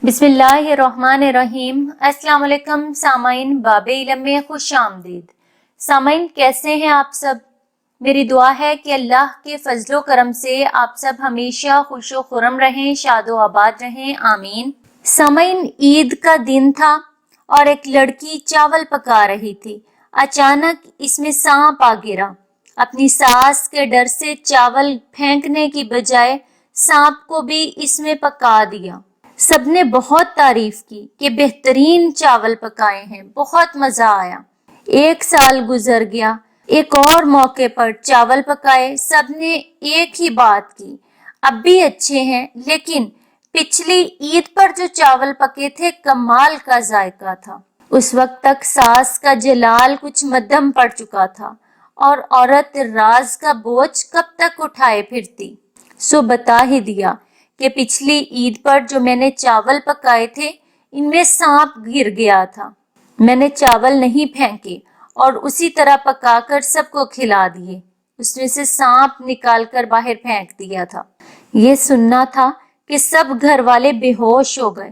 بسم اللہ الرحمن الرحیم۔ السلام علیکم سامعین، باب علم میں خوش آمدید۔ سامعین، کیسے ہیں آپ سب؟ میری دعا ہے کہ اللہ کے فضل و کرم سے آپ سب ہمیشہ خوش و خرم رہیں، شاد و آباد رہیں، آمین۔ سامعین، عید کا دن تھا اور ایک لڑکی چاول پکا رہی تھی۔ اچانک اس میں سانپ آ گرا۔ اپنی ساس کے ڈر سے چاول پھینکنے کی بجائے سانپ کو بھی اس میں پکا دیا۔ سب نے بہت تعریف کی کہ بہترین چاول پکائے ہیں، بہت مزہ آیا۔ ایک سال گزر گیا، ایک اور موقع پر چاول پکائے، سب نے ایک ہی بات کی، اب بھی اچھے ہیں، لیکن پچھلی عید پر جو چاول پکے تھے کمال کا ذائقہ تھا۔ اس وقت تک ساس کا جلال کچھ مدھم پڑ چکا تھا اور عورت راز کا بوجھ کب تک اٹھائے پھرتی، سو بتا ہی دیا کہ پچھلی عید پر جو میں نے چاول پکائے تھے ان میں سانپ گر گیا تھا۔ میں نے چاول نہیں پھینکے اور اسی طرح پکا کر سب کو کھلا دیے۔ اس میں سے سانپ نکال کر باہر پھینک دیا تھا۔ یہ سننا تھا کہ سب گھر والے بے ہوش ہو گئے۔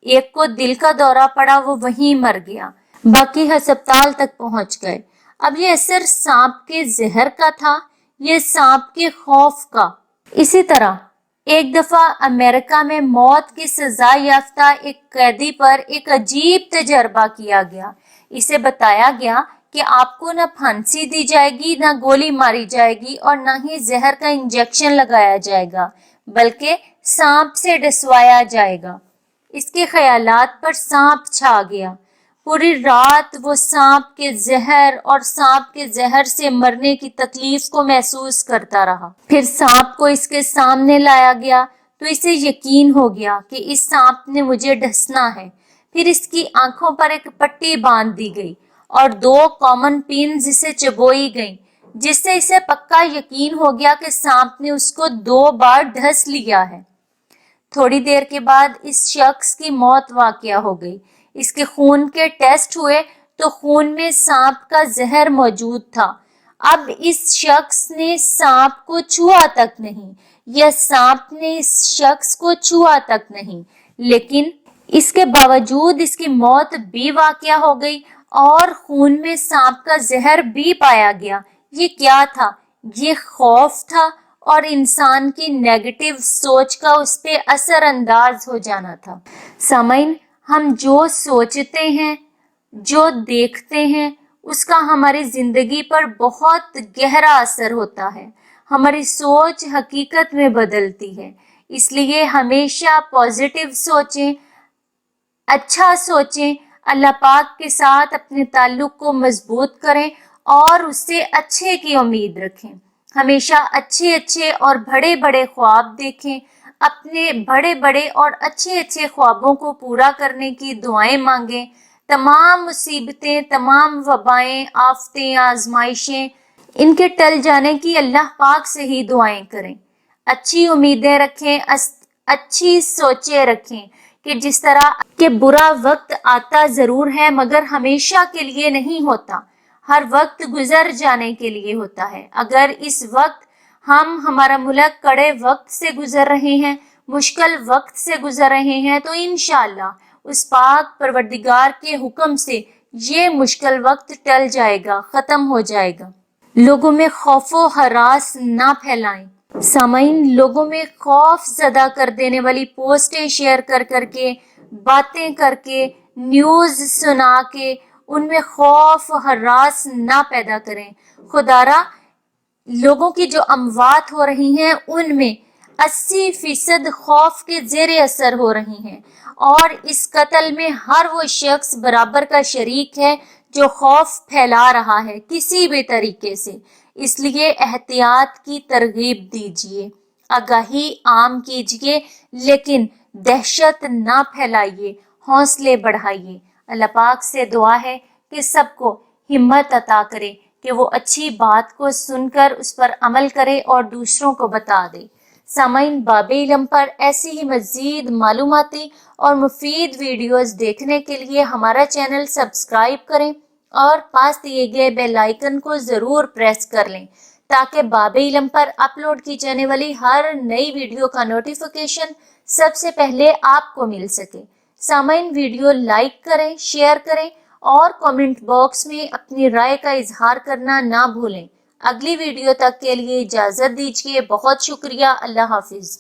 ایک کو دل کا دورہ پڑا، وہ وہیں مر گیا، باقی ہسپتال تک پہنچ گئے۔ اب یہ اثر سانپ کے زہر کا تھا، یہ سانپ کے خوف کا۔ اسی طرح ایک دفعہ امریکہ میں موت کی سزا یافتہ ایک قیدی پر ایک عجیب تجربہ کیا گیا۔ اسے بتایا گیا کہ آپ کو نہ پھانسی دی جائے گی، نہ گولی ماری جائے گی اور نہ ہی زہر کا انجیکشن لگایا جائے گا، بلکہ سانپ سے ڈسوایا جائے گا۔ اس کے خیالات پر سانپ چھا گیا۔ پوری رات وہ سانپ کے زہر اور سانپ کے زہر سے مرنے کی تکلیف کو محسوس کرتا رہا۔ پھر سانپ کو اس کے سامنے لایا گیا تو اسے یقین ہو گیا کہ اس سانپ نے مجھے ڈسنا ہے۔ پھر اس کی آنکھوں پر ایک پٹی باندھ دی گئی اور 2 کامن پینز اسے چبوئی گئیں، جس سے اسے پکا یقین ہو گیا کہ سانپ نے اس کو 2 بار ڈس لیا ہے۔ تھوڑی دیر کے بعد اس شخص کی موت واقع ہو گئی۔ اس کے خون کے ٹیسٹ ہوئے تو خون میں سانپ کا زہر موجود تھا۔ اب اس شخص نے سانپ کو چھوا تک نہیں، یا سانپ نے اس شخص کو چھوا تک نہیں، لیکن اس کے باوجود اس کی موت بھی واقع ہو گئی اور خون میں سانپ کا زہر بھی پایا گیا۔ یہ کیا تھا؟ یہ خوف تھا اور انسان کی نیگیٹو سوچ کا اس پہ اثر انداز ہو جانا تھا۔ سامعین، ہم جو سوچتے ہیں، جو دیکھتے ہیں، اس کا ہماری زندگی پر بہت گہرا اثر ہوتا ہے۔ ہماری سوچ حقیقت میں بدلتی ہے، اس لیے ہمیشہ پازیٹیو سوچیں، اچھا سوچیں، اللہ پاک کے ساتھ اپنے تعلق کو مضبوط کریں اور اس سے اچھے کی امید رکھیں۔ ہمیشہ اچھے اور بڑے بڑے خواب دیکھیں، اپنے بڑے بڑے اور اچھے خوابوں کو پورا کرنے کی دعائیں مانگیں۔ تمام مصیبتیں، تمام وبائیں، آفتیں، آزمائشیں، ان کے ٹل جانے کی اللہ پاک سے ہی دعائیں کریں۔ اچھی امیدیں رکھیں، اچھی سوچیں رکھیں کہ جس طرح کہ برا وقت آتا ضرور ہے مگر ہمیشہ کے لیے نہیں ہوتا، ہر وقت گزر جانے کے لیے ہوتا ہے۔ اگر اس وقت ہمارا ملک کڑے وقت سے گزر رہے ہیں، مشکل وقت سے گزر رہے ہیں، تو انشاءاللہ اس پاک پروردگار کے حکم سے یہ مشکل وقت ٹل جائے گا، ختم ہو جائے گا۔ لوگوں میں خوف و ہراس نہ پھیلائیں۔ سامعین، لوگوں میں خوف زدہ کر دینے والی پوسٹیں شیئر کر کے، باتیں کر کے، نیوز سنا کے ان میں خوف و ہراس نہ پیدا کریں۔ خدارا، لوگوں کی جو اموات ہو رہی ہیں ان میں 80% خوف کے زیر اثر ہو رہی ہیں، اور اس قتل میں ہر وہ شخص برابر کا شریک ہے جو خوف پھیلا رہا ہے کسی بھی طریقے سے۔ اس لیے احتیاط کی ترغیب دیجیے، آگاہی عام کیجیے، لیکن دہشت نہ پھیلائیے، حوصلے بڑھائیے۔ اللہ پاک سے دعا ہے کہ سب کو ہمت عطا کرے کہ وہ اچھی بات کو سن کر اس پر عمل کرے اور دوسروں کو بتا دے۔ سامعین، باب علم پر ایسی ہی مزید معلوماتی اور مفید ویڈیوز دیکھنے کے لیے ہمارا چینل سبسکرائب کریں اور پاس دیے گئے بیل آئیکن کو ضرور پریس کر لیں تاکہ باب علم پر اپلوڈ کی جانے والی ہر نئی ویڈیو کا نوٹیفیکیشن سب سے پہلے آپ کو مل سکے۔ سامعین ویڈیو لائک کریں، شیئر کریں اور کامنٹ باکس میں اپنی رائے کا اظہار کرنا نہ بھولیں۔ اگلی ویڈیو تک کے لیے اجازت دیجیے، بہت شکریہ، اللہ حافظ۔